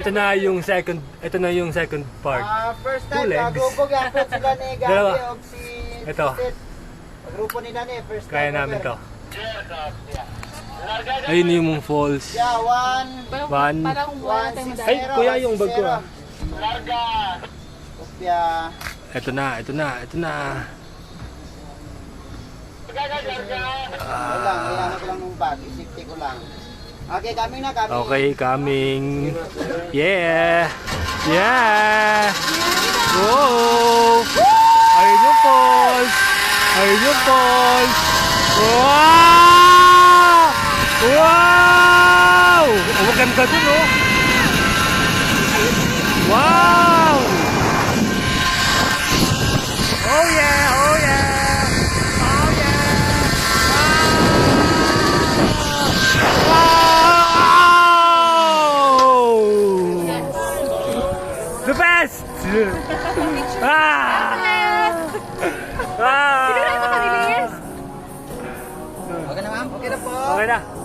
Ito na yung second part. First Two time, legs. grupo gapon sila ni Dalawa. Gabi og si Ito. Tit. Grupo nila ni first time. Kaya namin to. Ayun yung mong falls. Yeah, one. One. Parang wala tayong madami. Ay, kuya, yung bag ko, ah. Larga. Kopya. Ito na. Wala, kaya ko lang ng bag. Isipti ko lang. Okay, kami na. Okay, coming. Yeah! Yeah! Whoa! Ayun yung falls! Wow! Wow! Oh, maganda dun, oh! Wow! Oh yeah! Oh yeah! Oh yeah! Wow! The best! Ah! Ah! Sino na ito kanilinis? Okay na ma'am? Okay na po. Okay na.